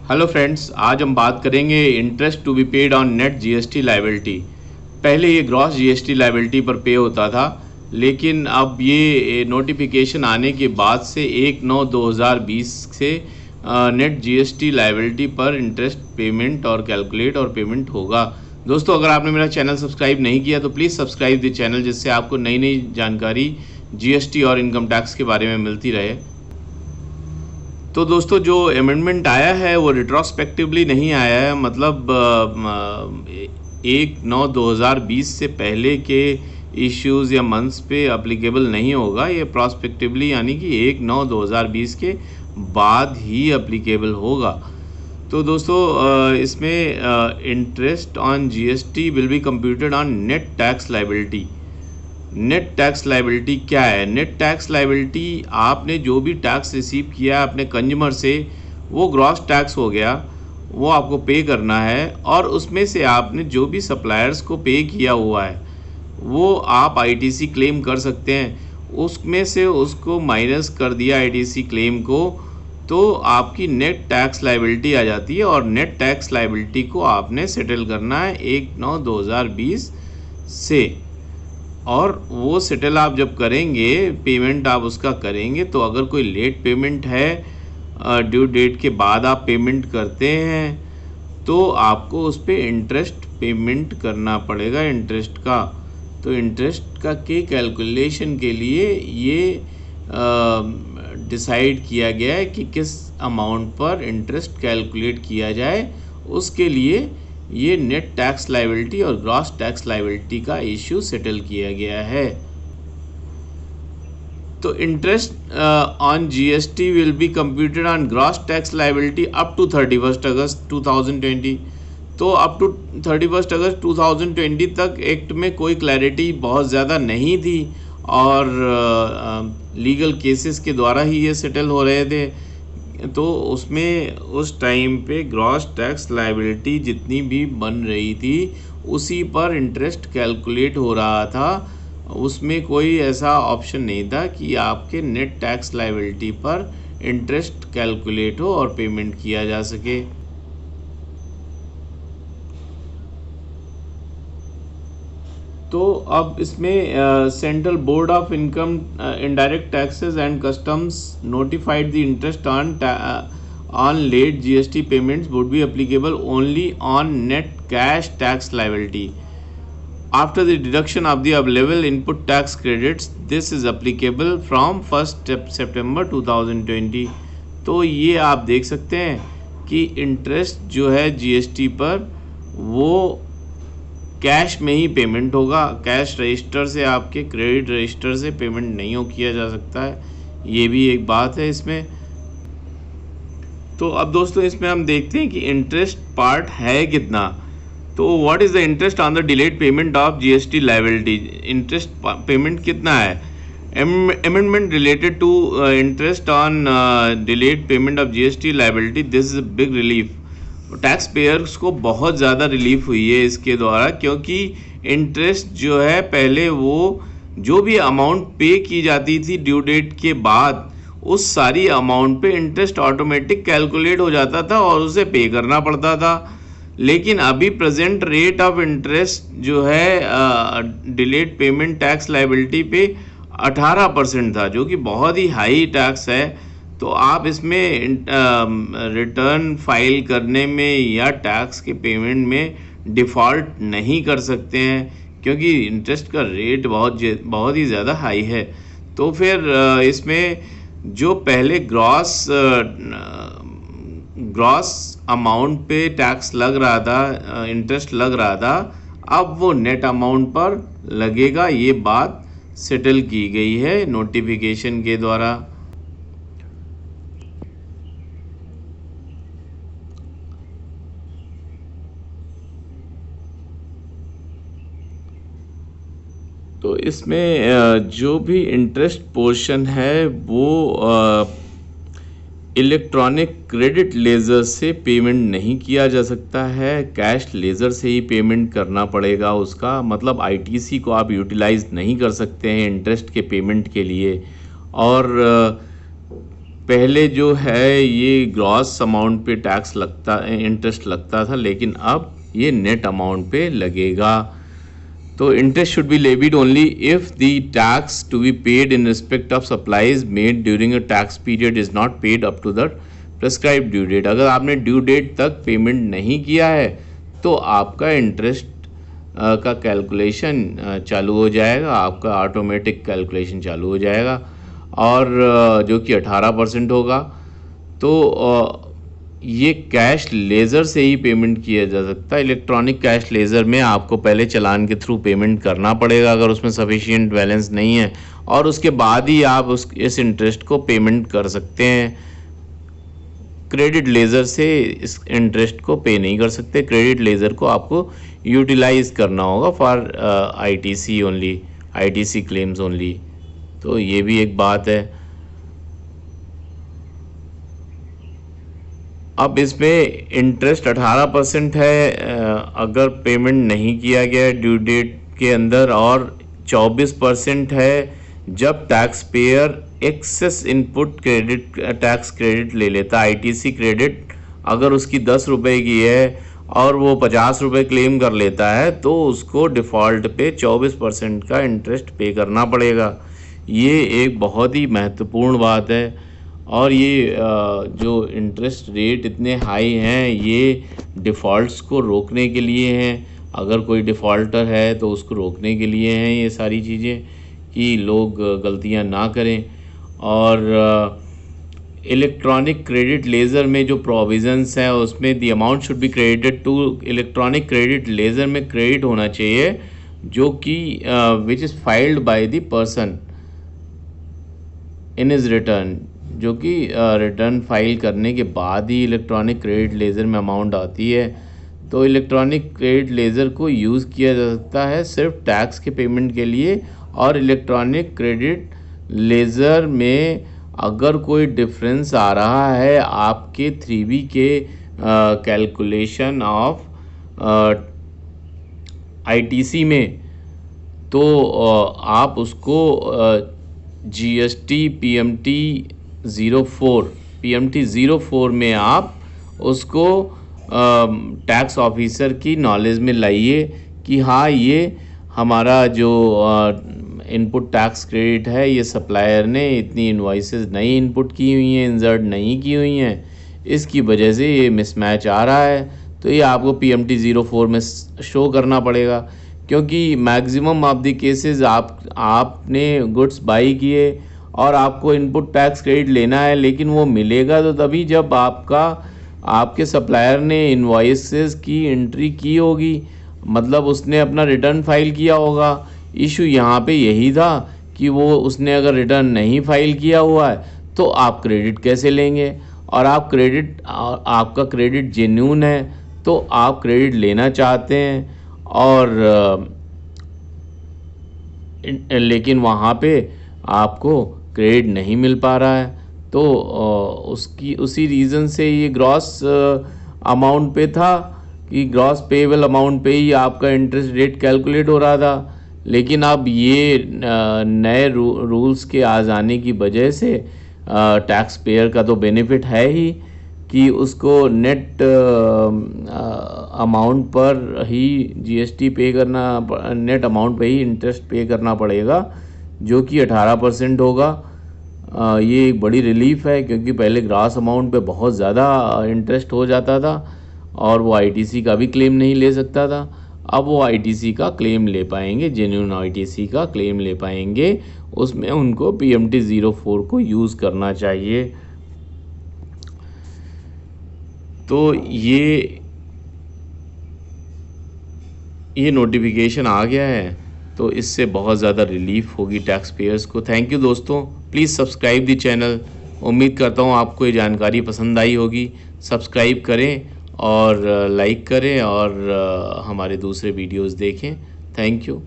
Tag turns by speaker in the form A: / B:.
A: Hello friends, आज हम बात करेंगे interest to be paid on net GST liability. पहले ये ग्रॉस जीएसटी लायबिलिटी पर पे होता था, लेकिन अब ये नोटिफिकेशन आने के बाद से 1/9/2020 से नेट जीएसटी लायबिलिटी पर इंटरेस्ट पेमेंट और कैलकुलेट और पेमेंट होगा। दोस्तों, अगर आपने मेरा चैनल सब्सक्राइब नहीं किया तो प्लीज़ सब्सक्राइब द चैनल, जिससे आपको नई नई जानकारी जीएसटी और इनकम टैक्स के बारे में मिलती रहे। तो दोस्तों, जो अमेंडमेंट आया है वो रिट्रोस्पेक्टिवली नहीं आया है, मतलब 1/9/2020 से पहले के इश्यूज़ या मंथ्स पे अप्लीकेबल नहीं होगा। ये प्रॉस्पेक्टिवली यानी कि 1/9/2020 के बाद ही अप्लीकेबल होगा। तो दोस्तों, इसमें interest on GST will be computed on net tax liability. Net tax liability क्या है? नेट टैक्स लायबिलिटी, आपने जो भी टैक्स रिसीव किया है अपने कंज्यूमर से, वो ग्रॉस टैक्स हो गया, वो आपको पे करना है। और उसमें से आपने जो भी सप्लायर्स को पे किया हुआ है वो आप आईटीसी क्लेम कर सकते हैं। उसमें से उसको माइनस कर दिया आईटीसी क्लेम को, तो आपकी नेट टैक्स लायबिलिटी आ जाती है। और नेट टैक्स लायबिलिटी को आपने सेटल करना है 1/9/2020 से। और वो सेटल आप जब करेंगे, पेमेंट आप उसका करेंगे, तो अगर कोई लेट पेमेंट है, ड्यू डेट के बाद आप पेमेंट करते हैं, तो आपको उस पर इंटरेस्ट पेमेंट करना पड़ेगा, इंटरेस्ट का। तो इंटरेस्ट का के कैलकुलेशन के लिए ये डिसाइड किया गया है कि किस अमाउंट पर इंटरेस्ट कैलकुलेट किया जाए। उसके लिए ये नेट टैक्स लायबिलिटी और ग्रॉस टैक्स लायबिलिटी का इश्यू सेटल किया गया है। तो interest on GST will be computed on gross tax liability up to 31 August 2020। तो अप टू 31 अगस्त 2020 तक एक्ट में कोई क्लैरिटी बहुत ज़्यादा नहीं थी, और लीगल केसेस के द्वारा ही ये सेटल हो रहे थे। तो उसमें उस टाइम पे ग्रॉस टैक्स लायबिलिटी जितनी भी बन रही थी उसी पर इंटरेस्ट कैलकुलेट हो रहा था। उसमें कोई ऐसा ऑप्शन नहीं था कि आपके नेट टैक्स लायबिलिटी पर इंटरेस्ट कैलकुलेट हो और पेमेंट किया जा सके। तो अब इसमें central board of income indirect taxes and customs notified the interest on late GST payments would be applicable only on net cash tax liability after the deduction of the available input tax credits. This is applicable from 1 September 2020। तो ये आप देख सकते हैं कि interest जो है GST पर वो कैश में ही पेमेंट होगा। कैश रजिस्टर से, आपके क्रेडिट रजिस्टर से पेमेंट नहीं हो किया जा सकता है। ये भी एक बात है इसमें। तो अब दोस्तों, इसमें हम देखते हैं कि इंटरेस्ट पार्ट है कितना। तो what is the interest on the delayed payment of GST liability? Interest payment कितना है? Amendment related to interest on delayed payment of GST liability, this is a big relief. Tax payers को बहुत ज़्यादा relief हुई है इसके द्वारा, क्योंकि इंटरेस्ट जो है, पहले वो जो भी अमाउंट पे की जाती थी ड्यू डेट के बाद, उस सारी अमाउंट पे इंटरेस्ट ऑटोमेटिक कैलकुलेट हो जाता था और उसे पे करना पड़ता था। लेकिन अभी प्रेजेंट रेट ऑफ इंटरेस्ट जो है डिलेड पेमेंट टैक्स लायबिलिटी पे 18% था, जो कि बहुत ही हाई टैक्स है। तो आप इसमें रिटर्न फाइल करने में या टैक्स के पेमेंट में डिफ़ॉल्ट नहीं कर सकते हैं, क्योंकि इंटरेस्ट का रेट बहुत ही ज़्यादा हाई है। तो फिर इसमें जो पहले ग्रॉस अमाउंट पे टैक्स लग रहा था, इंटरेस्ट लग रहा था, अब वो नेट अमाउंट पर लगेगा। ये बात सेटल की गई है नोटिफिकेशन के द्वारा। तो इसमें जो भी इंटरेस्ट पोर्शन है वो इलेक्ट्रॉनिक क्रेडिट लेज़र से पेमेंट नहीं किया जा सकता है, कैश लेज़र से ही पेमेंट करना पड़ेगा उसका। मतलब आईटीसी को आप यूटिलाइज नहीं कर सकते हैं इंटरेस्ट के पेमेंट के लिए। और पहले जो है ये ग्रॉस अमाउंट पे टैक्स लगता, इंटरेस्ट लगता था, लेकिन अब ये नेट अमाउंट पे लगेगा। तो interest should be levied only if the tax to be paid in respect of supplies made during a tax period is not paid up to the prescribe due date. अगर आपने due date तक payment नहीं किया है तो आपका interest का calculation चालू हो जाएगा, आपका ऑटोमेटिक कैलकुलेशन चालू हो जाएगा, और जो कि 18% होगा। तो ये कैश लेज़र से ही पेमेंट किया जा सकता है। इलेक्ट्रॉनिक कैश लेज़र में आपको पहले चालान के थ्रू पेमेंट करना पड़ेगा अगर उसमें सफिशिएंट बैलेंस नहीं है, और उसके बाद ही आप इस इंटरेस्ट को पेमेंट कर सकते हैं। क्रेडिट लेज़र से इस इंटरेस्ट को पे नहीं कर सकते। क्रेडिट लेज़र को आपको यूटिलाइज करना होगा for ITC only, ITC claims only. तो ये भी एक बात है। अब इसमें इंटरेस्ट 18% है अगर पेमेंट नहीं किया गया ड्यू डेट के अंदर, और 24% है जब taxpayer excess input credit tax credit ले लेता। आईटीसी क्रेडिट अगर उसकी 10 रुपये की है और वो 50 रुपये क्लेम कर लेता है तो उसको डिफ़ॉल्ट पे 24% का इंटरेस्ट पे करना पड़ेगा। ये एक बहुत ही महत्वपूर्ण बात है, और ये जो इंटरेस्ट रेट इतने हाई हैं ये डिफ़ॉल्ट्स को रोकने के लिए हैं। अगर कोई डिफ़ॉल्टर है तो उसको रोकने के लिए हैं ये सारी चीज़ें, कि लोग गलतियां ना करें। और इलेक्ट्रॉनिक क्रेडिट लेज़र में जो प्रोविज़न्स हैं उसमें the amount should be credited to electronic credit ledger में क्रेडिट होना चाहिए जो कि which is filed by the person in his return, जो कि रिटर्न फाइल करने के बाद ही इलेक्ट्रॉनिक क्रेडिट लेज़र में अमाउंट आती है। तो इलेक्ट्रॉनिक क्रेडिट लेज़र को यूज़ किया जा सकता है सिर्फ टैक्स के पेमेंट के लिए, और इलेक्ट्रॉनिक क्रेडिट लेज़र में अगर कोई डिफरेंस आ रहा है आपके 3B के कैलकुलेशन ऑफ आईटीसी में, तो आप उसको GST PMT 04 में आप उसको टैक्स ऑफिसर की नॉलेज में लाइए कि हाँ ये हमारा जो इनपुट टैक्स क्रेडिट है ये सप्लायर ने इतनी इनवॉइसेस नहीं इनपुट की हुई हैं, इंसर्ट नहीं की हुई हैं, इसकी वजह से ये मिसमैच आ रहा है। तो ये आपको PMT 04 में शो करना पड़ेगा, क्योंकि मैक्सिमम ऑफ द केसेस आपने गुड्स बाई किए और आपको इनपुट टैक्स क्रेडिट लेना है, लेकिन वो मिलेगा तो तभी जब आपके सप्लायर ने इनवॉइसेस की एंट्री की होगी, मतलब उसने अपना रिटर्न फाइल किया होगा। इशू यहाँ पे यही था कि वो उसने अगर रिटर्न नहीं फाइल किया हुआ है तो आप क्रेडिट कैसे लेंगे, और आपका क्रेडिट जेन्युइन है तो आप क्रेडिट लेना चाहते हैं, और लेकिन वहाँ पे आपको क्रेडिट नहीं मिल पा रहा है। तो उसी रीज़न से ये ग्रॉस अमाउंट पे था कि ग्रॉस पेएबल अमाउंट पे ही आपका इंटरेस्ट रेट कैलकुलेट हो रहा था। लेकिन अब ये नए रूल्स के आ जाने की वजह से टैक्स पेयर का तो बेनिफिट है ही कि उसको नेट अमाउंट पर ही GST पे करना, नेट अमाउंट पे ही इंटरेस्ट पे करना पड़ेगा, जो कि 18% होगा। ये एक बड़ी रिलीफ है, क्योंकि पहले ग्रॉस अमाउंट पे बहुत ज़्यादा इंटरेस्ट हो जाता था और वो ITC का भी क्लेम नहीं ले सकता था। अब वो ITC का क्लेम ले पाएंगे, जेन्युइन ITC का क्लेम ले पाएंगे। उसमें उनको PMT 04 को यूज़ करना चाहिए। तो ये नोटिफिकेशन आ गया है, तो इससे बहुत ज़्यादा रिलीफ होगी टैक्स पेयर्स को। थैंक यू दोस्तों, प्लीज़ सब्सक्राइब दी चैनल। उम्मीद करता हूँ आपको ये जानकारी पसंद आई होगी। सब्सक्राइब करें और लाइक करें और हमारे दूसरे वीडियोस देखें। Thank you.